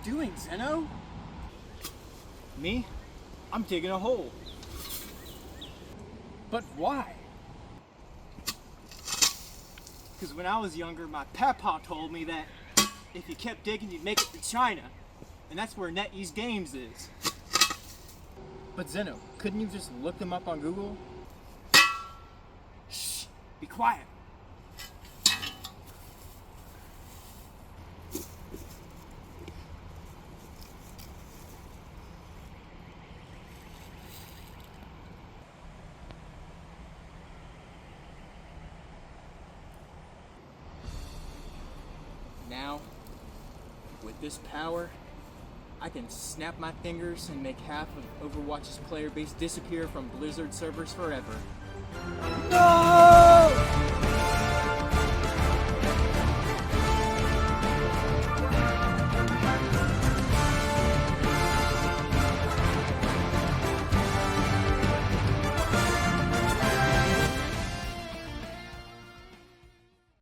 doing, Zeno? Me? I'm digging a hole. But why? Because when I was younger, my papa told me that if you kept digging, you'd make it to China. And that's where NetEase Games is. But Zeno, couldn't you just look them up on Google? Shh! Be quiet. Now, with this power, I can snap my fingers and make half of Overwatch's player base disappear from Blizzard servers forever. No!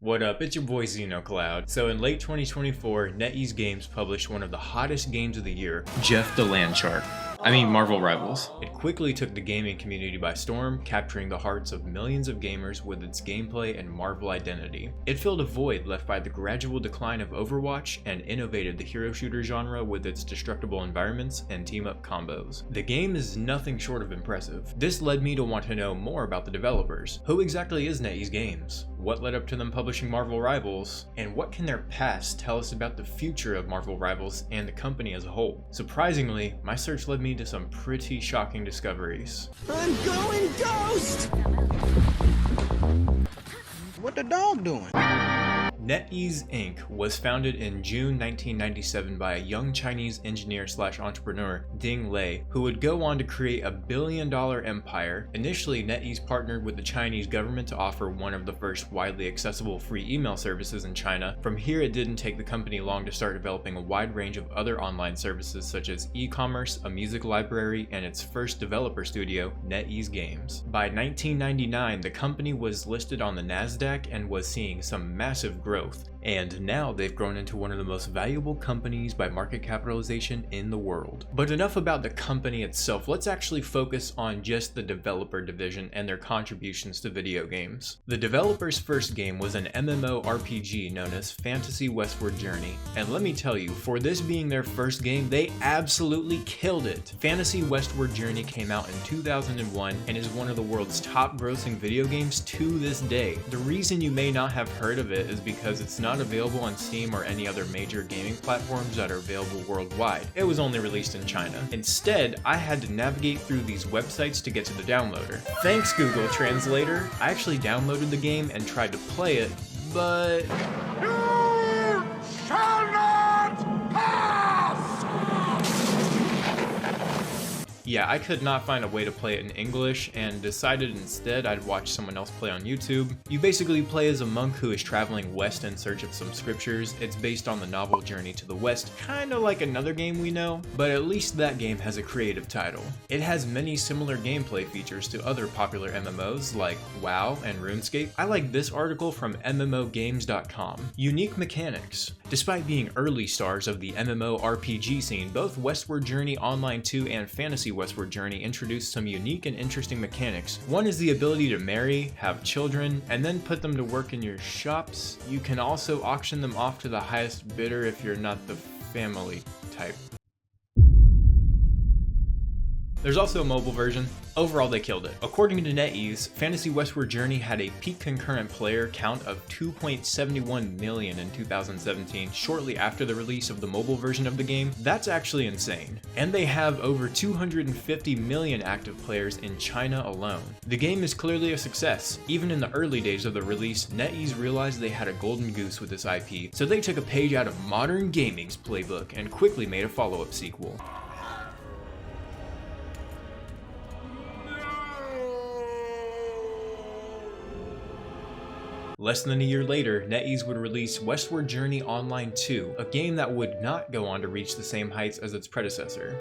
What up, it's your boy Xenocloud. So in late 2024, NetEase Games published one of the hottest games of the year, Jeff the Land Shark. Marvel Rivals. It quickly took the gaming community by storm, capturing the hearts of millions of gamers with its gameplay and Marvel identity. It filled a void left by the gradual decline of Overwatch and innovated the hero shooter genre with its destructible environments and team-up combos. The game is nothing short of impressive. This led me to want to know more about the developers. Who exactly is NetEase Games? What led up to them publishing Marvel Rivals? And what can their past tell us about the future of Marvel Rivals and the company as a whole? Surprisingly, my search led me to some pretty shocking discoveries. I'm going ghost! What the dog doing? NetEase Inc. was founded in June 1997 by a young Chinese engineer/entrepreneur, Ding Lei, who would go on to create a billion-dollar empire. Initially, NetEase partnered with the Chinese government to offer one of the first widely accessible free email services in China. From here, it didn't take the company long to start developing a wide range of other online services such as e-commerce, a music library, and its first developer studio, NetEase Games. By 1999, the company was listed on the NASDAQ and was seeing some massive growth. And now they've grown into one of the most valuable companies by market capitalization in the world. But enough about the company itself, let's actually focus on just the developer division and their contributions to video games. The developer's first game was an MMORPG known as Fantasy Westward Journey. And let me tell you, for this being their first game, they absolutely killed it. Fantasy Westward Journey came out in 2001 and is one of the world's top grossing video games to this day. The reason you may not have heard of it is because it's not available on Steam or any other major gaming platforms that are available worldwide. It was only released in China. Instead, I had to navigate through these websites to get to the downloader. Thanks, Google Translator. I actually downloaded the game and tried to play it, but... You shall not pass! Yeah, I could not find a way to play it in English and decided instead I'd watch someone else play on YouTube. You basically play as a monk who is traveling west in search of some scriptures. It's based on the novel Journey to the West, kinda like another game we know, but at least that game has a creative title. It has many similar gameplay features to other popular MMOs like WoW and RuneScape. I like this article from MMOgames.com. Unique mechanics. Despite being early stars of the MMORPG scene, both Westward Journey Online 2 and Fantasy Westward Journey introduced some unique and interesting mechanics. One is the ability to marry, have children, and then put them to work in your shops. You can also auction them off to the highest bidder if you're not the family type. There's also a mobile version. Overall, they killed it. According to NetEase, Fantasy Westward Journey had a peak concurrent player count of 2.71 million in 2017, shortly after the release of the mobile version of the game. That's actually insane. And they have over 250 million active players in China alone. The game is clearly a success. Even in the early days of the release, NetEase realized they had a golden goose with this IP, so they took a page out of modern gaming's playbook and quickly made a follow-up sequel. Less than a year later, NetEase would release Westward Journey Online 2, a game that would not go on to reach the same heights as its predecessor.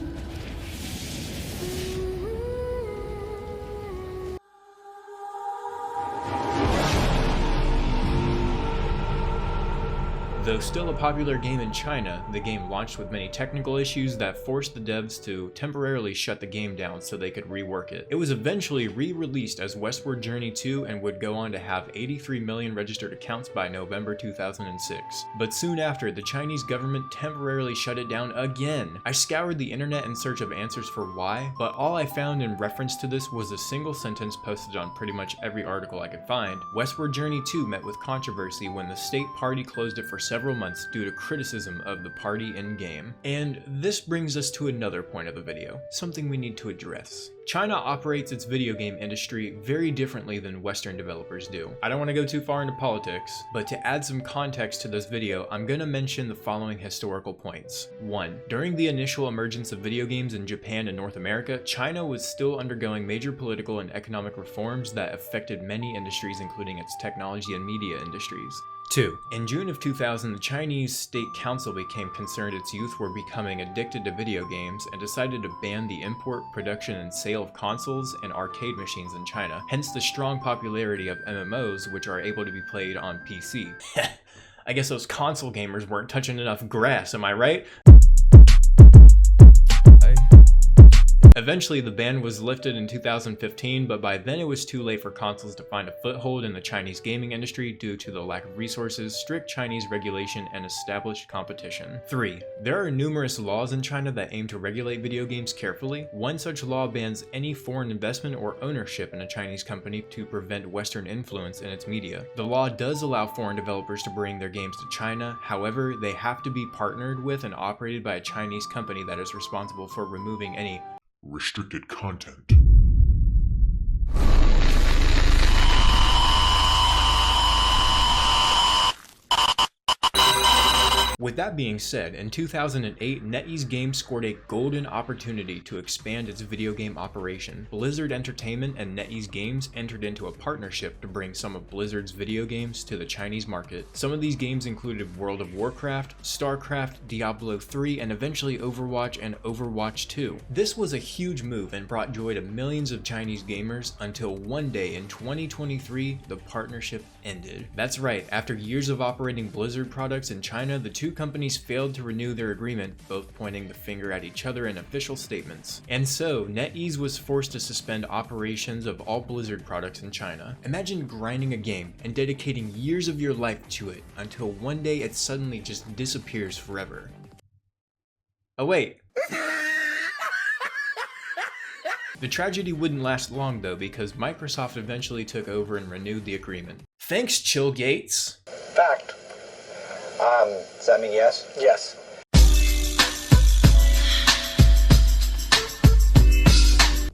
Though still a popular game in China, the game launched with many technical issues that forced the devs to temporarily shut the game down so they could rework it. It was eventually re-released as Westward Journey 2 and would go on to have 83 million registered accounts by November 2006. But soon after, the Chinese government temporarily shut it down again. I scoured the internet in search of answers for why, but all I found in reference to this was a single sentence posted on pretty much every article I could find. Westward Journey 2 met with controversy when the state party closed it for several months due to criticism of the party in-game. And this brings us to another point of the video, something we need to address. China operates its video game industry very differently than Western developers do. I don't want to go too far into politics, but to add some context to this video, I'm going to mention the following historical points. 1. During the initial emergence of video games in Japan and North America, China was still undergoing major political and economic reforms that affected many industries, including its technology and media industries. 2. In June of 2000, the Chinese State Council became concerned its youth were becoming addicted to video games and decided to ban the import, production, and sale of consoles and arcade machines in China, hence the strong popularity of MMOs, which are able to be played on PC. I guess those console gamers weren't touching enough grass, am I right? Eventually, the ban was lifted in 2015, but by then it was too late for consoles to find a foothold in the Chinese gaming industry due to the lack of resources, strict Chinese regulation, and established competition. 3. There are numerous laws in China that aim to regulate video games carefully. One such law bans any foreign investment or ownership in a Chinese company to prevent Western influence in its media. The law does allow foreign developers to bring their games to China, however, they have to be partnered with and operated by a Chinese company that is responsible for removing any restricted content. With that being said, in 2008, NetEase Games scored a golden opportunity to expand its video game operation. Blizzard Entertainment and NetEase Games entered into a partnership to bring some of Blizzard's video games to the Chinese market. Some of these games included World of Warcraft, StarCraft, Diablo 3, and eventually Overwatch and Overwatch 2. This was a huge move and brought joy to millions of Chinese gamers until one day in 2023, the partnership ended. That's right, after years of operating Blizzard products in China, the two companies failed to renew their agreement, both pointing the finger at each other in official statements. And so, NetEase was forced to suspend operations of all Blizzard products in China. Imagine grinding a game and dedicating years of your life to it until one day it suddenly just disappears forever. Oh wait. The tragedy wouldn't last long though, because Microsoft eventually took over and renewed the agreement. Thanks, Chill Gates! Fact. Does that mean yes? Yes.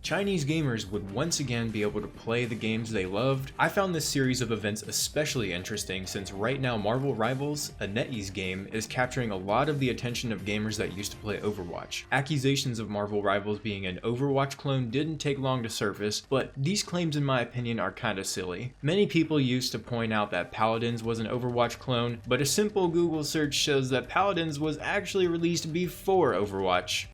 Chinese gamers would once again be able to play the games they loved. I found this series of events especially interesting since right now Marvel Rivals, a NetEase game, is capturing a lot of the attention of gamers that used to play Overwatch. Accusations of Marvel Rivals being an Overwatch clone didn't take long to surface, but these claims in my opinion are kinda silly. Many people used to point out that Paladins was an Overwatch clone, but a simple Google search shows that Paladins was actually released before Overwatch.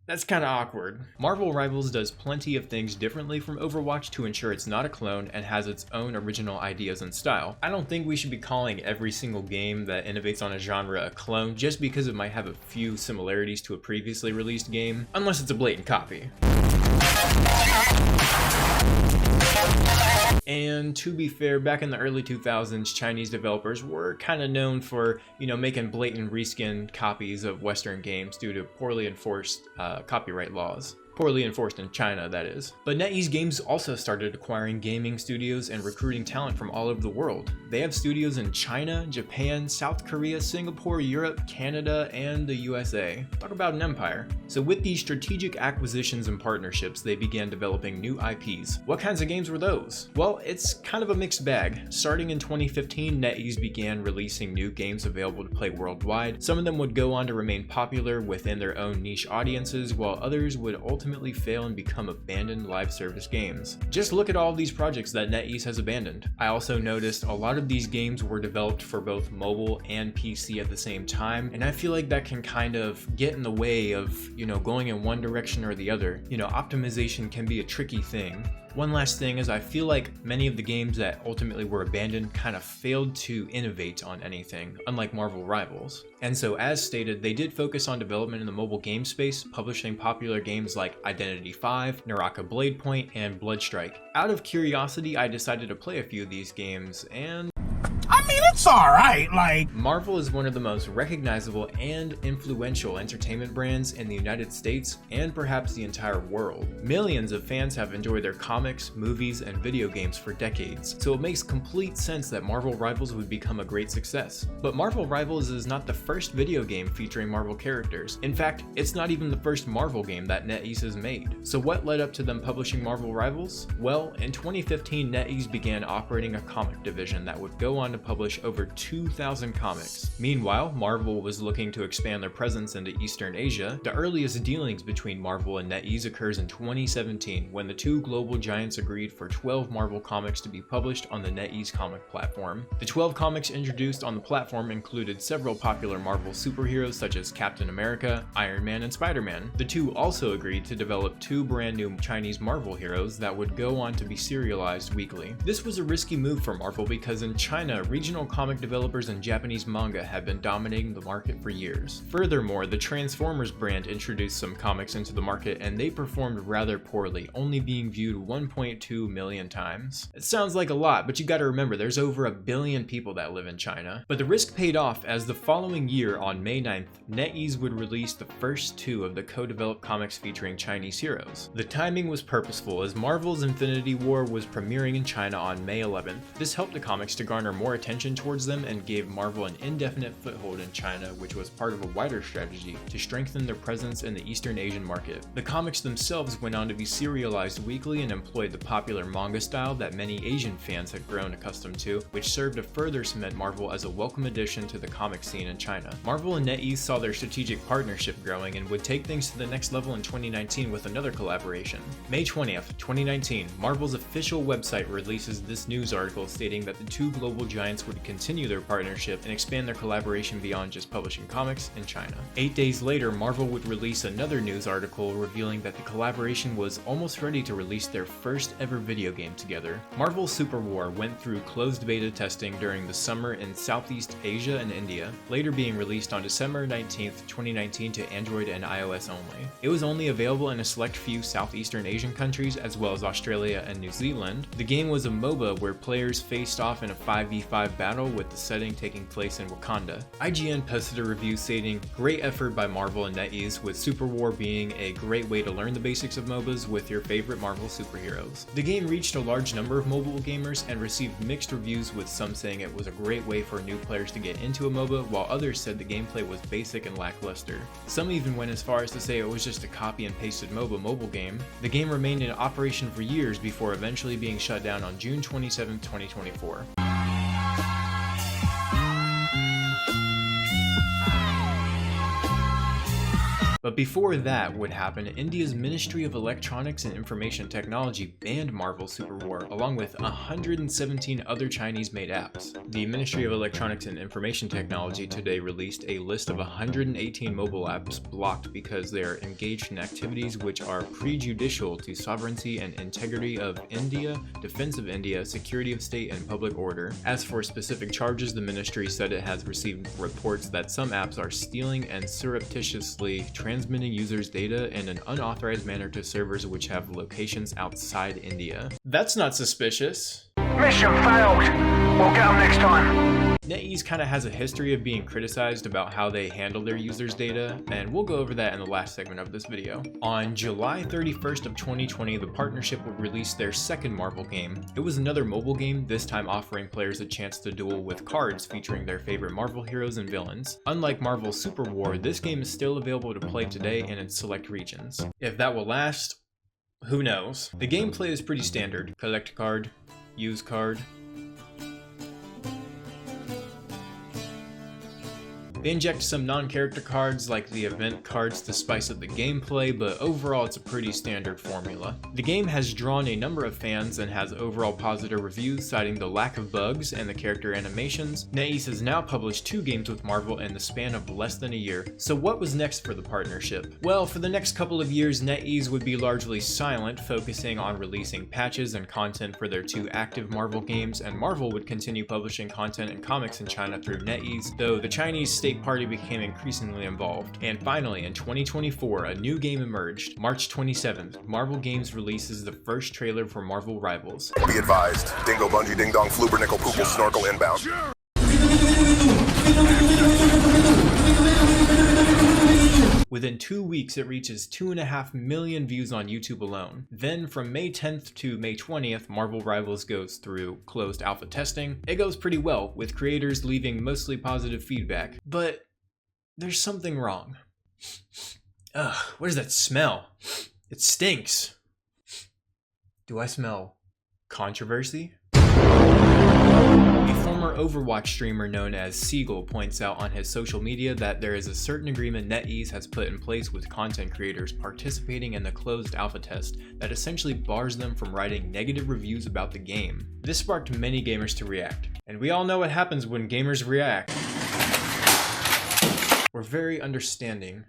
That's kinda awkward. Marvel Rivals does plenty of things differently from Overwatch to ensure it's not a clone and has its own original ideas and style. I don't think we should be calling every single game that innovates on a genre a clone just because it might have a few similarities to a previously released game, unless it's a blatant copy. And to be fair, back in the early 2000s, Chinese developers were kind of known for, making blatant reskin copies of Western games due to poorly enforced copyright laws. Poorly enforced in China, that is. But NetEase Games also started acquiring gaming studios and recruiting talent from all over the world. They have studios in China, Japan, South Korea, Singapore, Europe, Canada, and the USA. Talk about an empire. So with these strategic acquisitions and partnerships, they began developing new IPs. What kinds of games were those? Well, it's kind of a mixed bag. Starting in 2015, NetEase began releasing new games available to play worldwide. Some of them would go on to remain popular within their own niche audiences, while others would ultimately ultimately fail and become abandoned live service games. Just look at all of these projects that NetEase has abandoned. I also noticed a lot of these games were developed for both mobile and PC at the same time, and I feel like that can kind of get in the way of, going in one direction or the other. Optimization can be a tricky thing. One last thing is I feel like many of the games that ultimately were abandoned kind of failed to innovate on anything, unlike Marvel Rivals. And so as stated, they did focus on development in the mobile game space, publishing popular games like Identity V, Naraka Blade Point, and Bloodstrike. Out of curiosity, I decided to play a few of these games, and It's alright, like... Marvel is one of the most recognizable and influential entertainment brands in the United States and perhaps the entire world. Millions of fans have enjoyed their comics, movies, and video games for decades, so it makes complete sense that Marvel Rivals would become a great success. But Marvel Rivals is not the first video game featuring Marvel characters. In fact, it's not even the first Marvel game that NetEase has made. So what led up to them publishing Marvel Rivals? Well, in 2015, NetEase began operating a comic division that would go on to publish over 2,000 comics. Meanwhile, Marvel was looking to expand their presence into Eastern Asia. The earliest dealings between Marvel and NetEase occurs in 2017 when the two global giants agreed for 12 Marvel comics to be published on the NetEase comic platform. The 12 comics introduced on the platform included several popular Marvel superheroes such as Captain America, Iron Man, and Spider-Man. The two also agreed to develop two brand new Chinese Marvel heroes that would go on to be serialized weekly. This was a risky move for Marvel because in China, regional comic developers and Japanese manga have been dominating the market for years. Furthermore, the Transformers brand introduced some comics into the market and they performed rather poorly, only being viewed 1.2 million times. It sounds like a lot, but you gotta remember there's over 1 billion people that live in China. But the risk paid off as the following year on May 9th, NetEase would release the first two of the co-developed comics featuring Chinese heroes. The timing was purposeful as Marvel's Infinity War was premiering in China on May 11th. This helped the comics to garner more attention towards them and gave Marvel an indefinite foothold in China, which was part of a wider strategy to strengthen their presence in the Eastern Asian market. The comics themselves went on to be serialized weekly and employed the popular manga style that many Asian fans had grown accustomed to, which served to further cement Marvel as a welcome addition to the comic scene in China. Marvel and NetEase saw their strategic partnership growing and would take things to the next level in 2019 with another collaboration. May 20th, 2019, Marvel's official website releases this news article stating that the two global giants would continue their partnership and expand their collaboration beyond just publishing comics in China. 8 days later, Marvel would release another news article revealing that the collaboration was almost ready to release their first ever video game together. Marvel Super War went through closed beta testing during the summer in Southeast Asia and India, later being released on December 19th, 2019 to Android and iOS only. It was only available in a select few Southeastern Asian countries as well as Australia and New Zealand. The game was a MOBA where players faced off in a 5v5 battle with the setting taking place in Wakanda. IGN posted a review stating, "Great effort by Marvel and NetEase, with Super War being a great way to learn the basics of MOBAs with your favorite Marvel superheroes." The game reached a large number of mobile gamers and received mixed reviews, with some saying it was a great way for new players to get into a MOBA, while others said the gameplay was basic and lackluster. Some even went as far as to say it was just a copy and pasted MOBA mobile game. The game remained in operation for years before eventually being shut down on June 27, 2024. But before that would happen, India's Ministry of Electronics and Information Technology banned Marvel Super War, along with 117 other Chinese-made apps. The Ministry of Electronics and Information Technology today released a list of 118 mobile apps blocked because they are engaged in activities which are prejudicial to sovereignty and integrity of India, defense of India, security of state, and public order. As for specific charges, the ministry said it has received reports that some apps are stealing and surreptitiously transmitting users' data in an unauthorized manner to servers which have locations outside India. That's not suspicious. Mission failed. We'll get them next time. NetEase kind of has a history of being criticized about how they handle their users' data, and we'll go over that in the last segment of this video. On July 31st of 2020, the partnership would release their second Marvel game. It was another mobile game, this time offering players a chance to duel with cards featuring their favorite Marvel heroes and villains. Unlike Marvel Super War, this game is still available to play today in its select regions. If that will last, who knows? The gameplay is pretty standard. Collect card, use card. They inject some non-character cards like the event cards to spice up the gameplay, but overall it's a pretty standard formula. The game has drawn a number of fans and has overall positive reviews, citing the lack of bugs and the character animations. NetEase has now published 2 games with Marvel in the span of less than a year. So what was next for the partnership? Well, for the next couple of years, NetEase would be largely silent, focusing on releasing patches and content for their 2 active Marvel games, and Marvel would continue publishing content and comics in China through NetEase, though the Chinese state party became increasingly involved. And finally, in 2024, a new game emerged. March 27th, Marvel Games releases the first trailer for Marvel Rivals. Be advised, dingo bungee ding dong flooper nickel poople snorkel inbound. Within 2 weeks, it reaches 2.5 million views on YouTube alone. Then from May 10th to May 20th, Marvel Rivals goes through closed alpha testing. It goes pretty well, with creators leaving mostly positive feedback. But there's something wrong. Ugh, what is that smell? It stinks. Do I smell controversy? A former Overwatch streamer known as Seagull points out on his social media that there is a certain agreement NetEase has put in place with content creators participating in the closed alpha test that essentially bars them from writing negative reviews about the game. This sparked many gamers to react, and we all know what happens when gamers react. We're very understanding.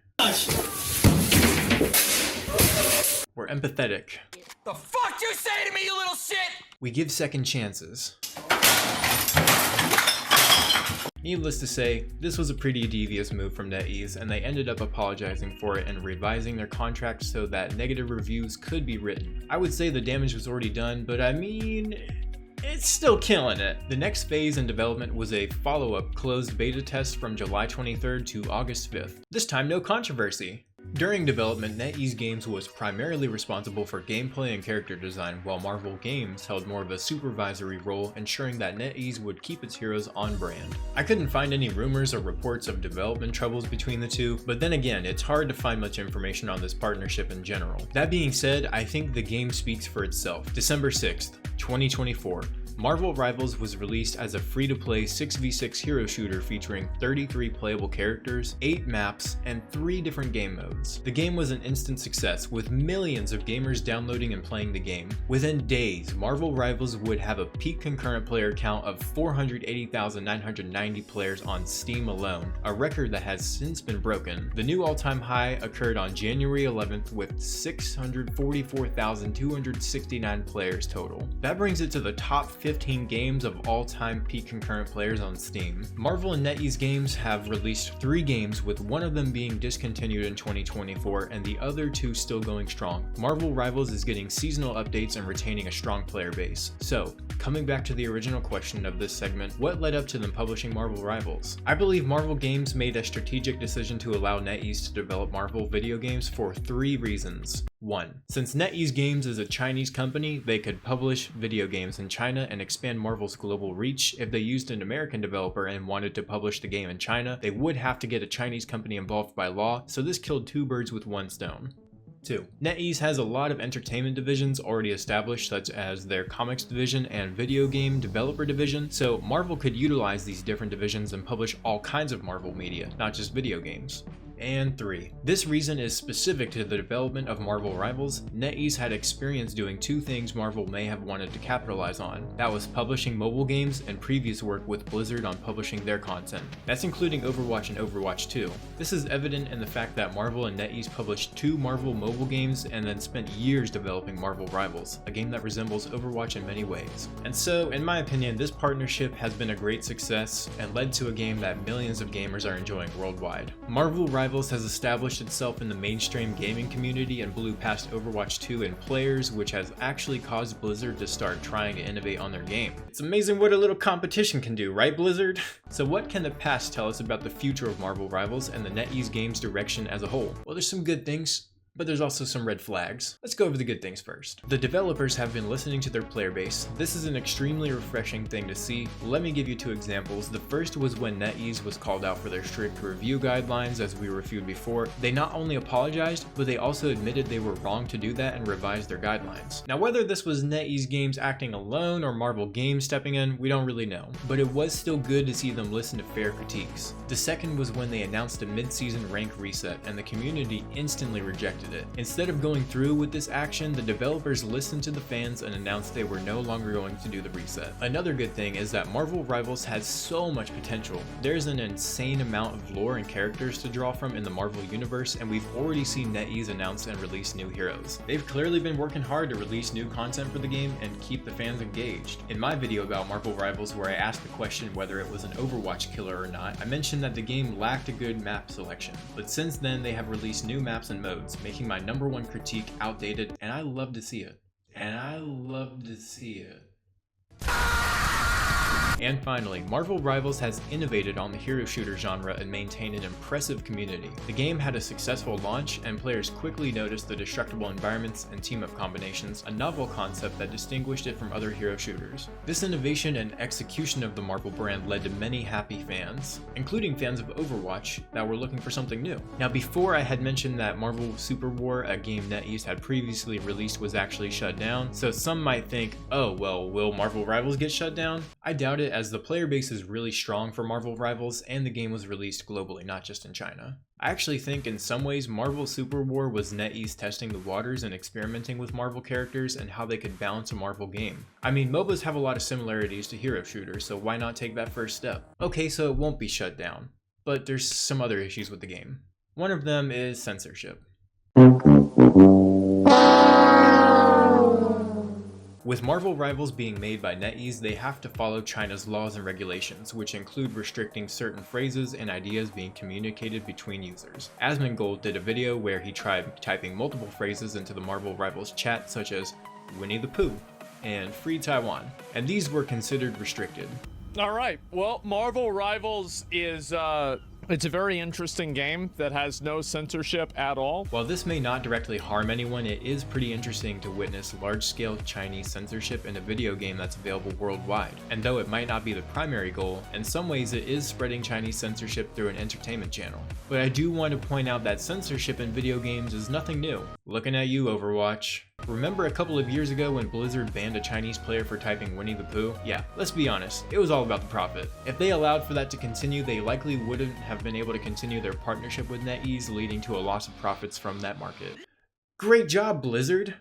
We're empathetic. The fuck you say to me, you little shit? We give second chances. Needless to say, this was a pretty devious move from NetEase, and they ended up apologizing for it and revising their contract so that negative reviews could be written. I would say the damage was already done, but I mean, it's still killing it. The next phase in development was a follow-up closed beta test from July 23rd to August 5th. This time, no controversy. During development, NetEase Games was primarily responsible for gameplay and character design, while Marvel Games held more of a supervisory role, ensuring that NetEase would keep its heroes on brand. I couldn't find any rumors or reports of development troubles between the two, but then again, it's hard to find much information on this partnership in general. That being said, I think the game speaks for itself. December 6th, 2024. Marvel Rivals was released as a free-to-play 6v6 hero shooter featuring 33 playable characters, 8 maps, and 3 different game modes. The game was an instant success, with millions of gamers downloading and playing the game. Within days, Marvel Rivals would have a peak concurrent player count of 480,990 players on Steam alone, a record that has since been broken. The new all-time high occurred on January 11th with 644,269 players total. That brings it to the top 15 games of all-time peak concurrent players on Steam. Marvel and NetEase Games have released 3 games, with one of them being discontinued in 2024 and the other 2 still going strong. Marvel Rivals is getting seasonal updates and retaining a strong player base. So, coming back to the original question of this segment, what led up to them publishing Marvel Rivals? I believe Marvel Games made a strategic decision to allow NetEase to develop Marvel video games for 3 reasons. 1. Since NetEase Games is a Chinese company, they could publish video games in China and expand Marvel's global reach. If they used an American developer and wanted to publish the game in China, they would have to get a Chinese company involved by law, so this killed 2 birds with 1 stone. 2. NetEase has a lot of entertainment divisions already established, such as their comics division and video game developer division, so Marvel could utilize these different divisions and publish all kinds of Marvel media, not just video games. And 3. This reason is specific to the development of Marvel Rivals. NetEase had experience doing 2 things Marvel may have wanted to capitalize on. That was publishing mobile games and previous work with Blizzard on publishing their content. That's including Overwatch and Overwatch 2. This is evident in the fact that Marvel and NetEase published 2 Marvel mobile games and then spent years developing Marvel Rivals, a game that resembles Overwatch in many ways. And so, in my opinion, this partnership has been a great success and led to a game that millions of gamers are enjoying worldwide. Marvel Rivals has established itself in the mainstream gaming community and blew past Overwatch 2 in players, which has actually caused Blizzard to start trying to innovate on their game. It's amazing what a little competition can do, right, Blizzard? So what can the past tell us about the future of Marvel Rivals and the NetEase Games direction as a whole? Well, there's some good things. but there's also some red flags. Let's go over the good things first. The developers have been listening to their player base. This is an extremely refreshing thing to see. Let me give you two examples. The first was when NetEase was called out for their strict review guidelines, as we reviewed before. They not only apologized, but they also admitted they were wrong to do that and revised their guidelines. Now, whether this was NetEase Games acting alone or Marvel Games stepping in, we don't really know, but it was still good to see them listen to fair critiques. The second was when they announced a mid-season rank reset and the community instantly rejected it. Instead of going through with this action, the developers listened to the fans and announced they were no longer going to do the reset. Another good thing is that Marvel Rivals has so much potential. There's an insane amount of lore and characters to draw from in the Marvel universe, and we've already seen NetEase announce and release new heroes. They've clearly been working hard to release new content for the game and keep the fans engaged. In my video about Marvel Rivals, where I asked the question whether it was an Overwatch killer or not, I mentioned that the game lacked a good map selection, but since then they have released new maps and modes, making my #1 critique outdated, and I love to see it. And finally, Marvel Rivals has innovated on the hero shooter genre and maintained an impressive community. The game had a successful launch, and players quickly noticed the destructible environments and team-up combinations, a novel concept that distinguished it from other hero shooters. This innovation and execution of the Marvel brand led to many happy fans, including fans of Overwatch that were looking for something new. Now, before I had mentioned that Marvel Super War, a game NetEase had previously released, was actually shut down, so some might think, oh well, will Marvel Rivals get shut down? I doubt it, as the player base is really strong for Marvel Rivals, and the game was released globally, not just in China. I actually think in some ways Marvel Super War was NetEase testing the waters and experimenting with Marvel characters and how they could balance a Marvel game. I mean, MOBAs have a lot of similarities to hero shooters, so why not take that first step? Okay, so it won't be shut down, but there's some other issues with the game. One of them is censorship. With Marvel Rivals being made by NetEase, they have to follow China's laws and regulations, which include restricting certain phrases and ideas being communicated between users. Asmongold did a video where he tried typing multiple phrases into the Marvel Rivals chat, such as Winnie the Pooh and Free Taiwan, and these were considered restricted. Alright, well, Marvel Rivals is, it's a very interesting game that has no censorship at all. While this may not directly harm anyone, it is pretty interesting to witness large-scale Chinese censorship in a video game that's available worldwide. And though it might not be the primary goal, in some ways it is spreading Chinese censorship through an entertainment channel. But I do want to point out that censorship in video games is nothing new. Looking at you, Overwatch. Remember a couple of years ago when Blizzard banned a Chinese player for typing Winnie the Pooh? Yeah, let's be honest, it was all about the profit. If they allowed for that to continue, they likely wouldn't have been able to continue their partnership with NetEase, leading to a loss of profits from that market. Great job, Blizzard!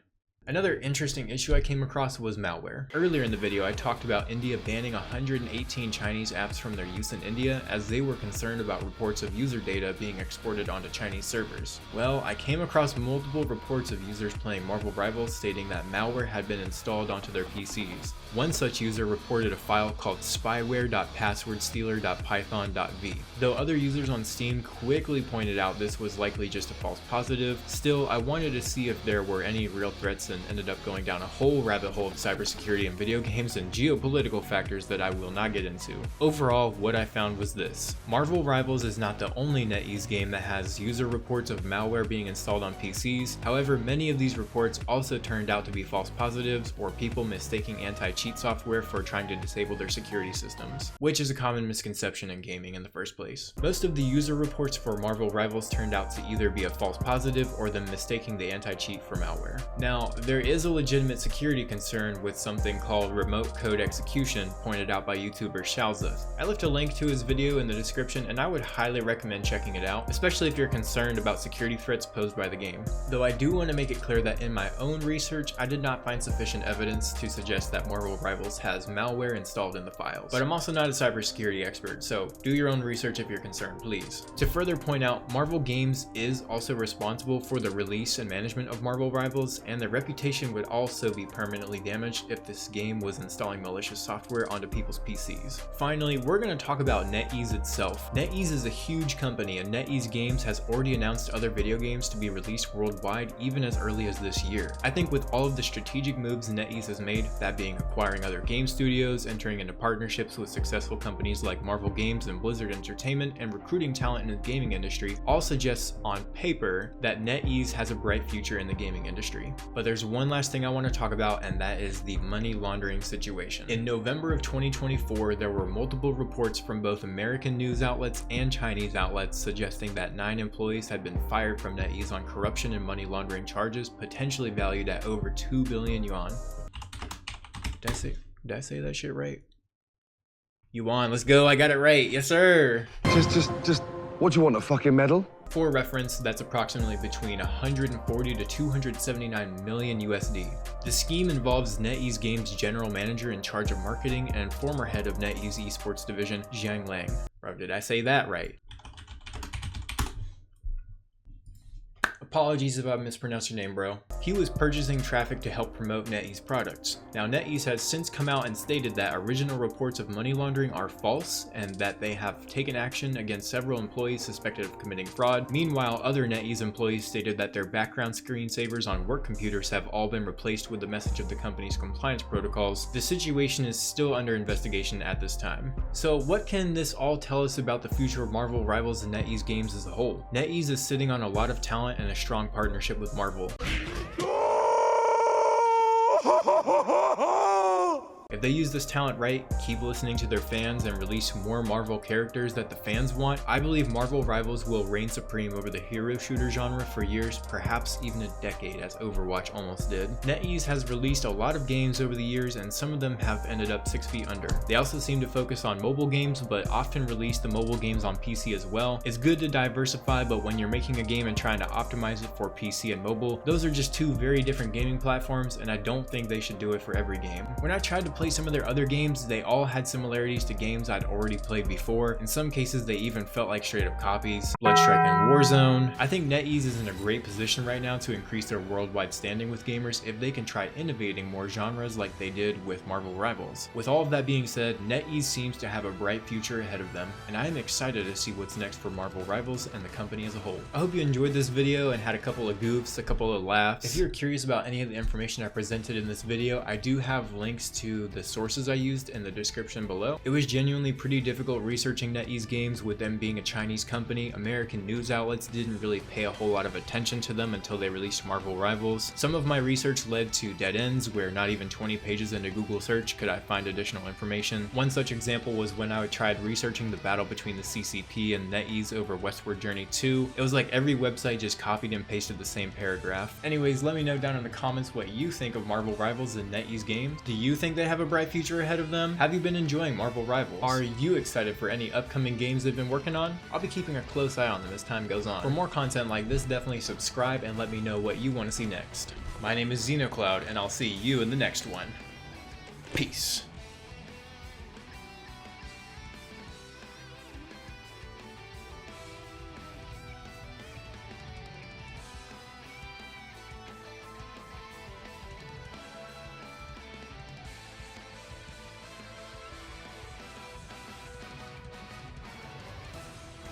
Another interesting issue I came across was malware. Earlier in the video, I talked about India banning 118 Chinese apps from their use in India as they were concerned about reports of user data being exported onto Chinese servers. Well, I came across multiple reports of users playing Marvel Rivals stating that malware had been installed onto their PCs. One such user reported a file called spyware.passwordstealer.python.v. Though other users on Steam quickly pointed out this was likely just a false positive, still I wanted to see if there were any real threats and ended up going down a whole rabbit hole of cybersecurity in video games and geopolitical factors that I will not get into. Overall, what I found was this. Marvel Rivals is not the only NetEase game that has user reports of malware being installed on PCs. However, many of these reports also turned out to be false positives or people mistaking anti-cheat software for trying to disable their security systems, which is a common misconception in gaming in the first place. Most of the user reports for Marvel Rivals turned out to either be a false positive or them mistaking the anti-cheat for malware. Now, there is a legitimate security concern with something called remote code execution, pointed out by YouTuber Shalza. I left a link to his video in the description, and I would highly recommend checking it out, especially if you're concerned about security threats posed by the game. Though I do want to make it clear that in my own research, I did not find sufficient evidence to suggest that Marvel Rivals has malware installed in the files. But I'm also not a cybersecurity expert, so do your own research if you're concerned, please. To further point out, Marvel Games is also responsible for the release and management of Marvel Rivals, and their reputation would also be permanently damaged if this game was installing malicious software onto people's PCs. Finally, we're going to talk about NetEase itself. NetEase is a huge company, and NetEase Games has already announced other video games to be released worldwide even as early as this year. I think with all of the strategic moves NetEase has made, that being acquiring other game studios, entering into partnerships with successful companies like Marvel Games and Blizzard Entertainment, and recruiting talent in the gaming industry all suggests on paper that NetEase has a bright future in the gaming industry. But there's one last thing I want to talk about, and that is the money laundering situation. In November of 2024, there were multiple reports from both American news outlets and Chinese outlets suggesting that 9 employees had been fired from NetEase on corruption and money laundering charges, potentially valued at over 2 billion yuan. Did I say that shit right? Yuan, let's go, I got it right, yes sir! Just, what do you want, a fucking medal? For reference, that's approximately between 140 to 279 million USD. The scheme involves NetEase Games general manager in charge of marketing and former head of NetEase esports division, Zhang Lang. Bro, did I say that right? Apologies if I mispronounced your name, bro. He was purchasing traffic to help promote NetEase products. Now, NetEase has since come out and stated that original reports of money laundering are false and that they have taken action against several employees suspected of committing fraud. Meanwhile, other NetEase employees stated that their background screensavers on work computers have all been replaced with the message of the company's compliance protocols. The situation is still under investigation at this time. So what can this all tell us about the future of Marvel Rivals and NetEase Games as a whole? NetEase is sitting on a lot of talent and a strong partnership with Marvel. If they use this talent right, keep listening to their fans, and release more Marvel characters that the fans want, I believe Marvel Rivals will reign supreme over the hero shooter genre for years, perhaps even a decade, as Overwatch almost did. NetEase has released a lot of games over the years, and some of them have ended up 6 feet under. They also seem to focus on mobile games, but often release the mobile games on PC as well. It's good to diversify, but when you're making a game and trying to optimize it for PC and mobile, those are just 2 very different gaming platforms, and I don't think they should do it for every game. When I tried to play some of their other games, they all had similarities to games I'd already played before. In some cases, they even felt like straight up copies. Bloodstrike and Warzone. I think NetEase is in a great position right now to increase their worldwide standing with gamers if they can try innovating more genres like they did with Marvel Rivals. With all of that being said, NetEase seems to have a bright future ahead of them, and I am excited to see what's next for Marvel Rivals and the company as a whole. I hope you enjoyed this video and had a couple of goofs, a couple of laughs. If you're curious about any of the information I presented in this video, I do have links to the sources I used in the description below. It was genuinely pretty difficult researching NetEase Games with them being a Chinese company. American news outlets didn't really pay a whole lot of attention to them until they released Marvel Rivals. Some of my research led to dead ends where not even 20 pages into Google search could I find additional information. One such example was when I tried researching the battle between the CCP and NetEase over Westward Journey 2. It was like every website just copied and pasted the same paragraph. Anyways, let me know down in the comments what you think of Marvel Rivals and NetEase Games. Do you think they have a bright future ahead of them? Have you been enjoying Marvel Rivals? Are you excited for any upcoming games they've been working on? I'll be keeping a close eye on them as time goes on. For more content like this, definitely subscribe and let me know what you want to see next. My name is Xenocloud, and I'll see you in the next one. Peace.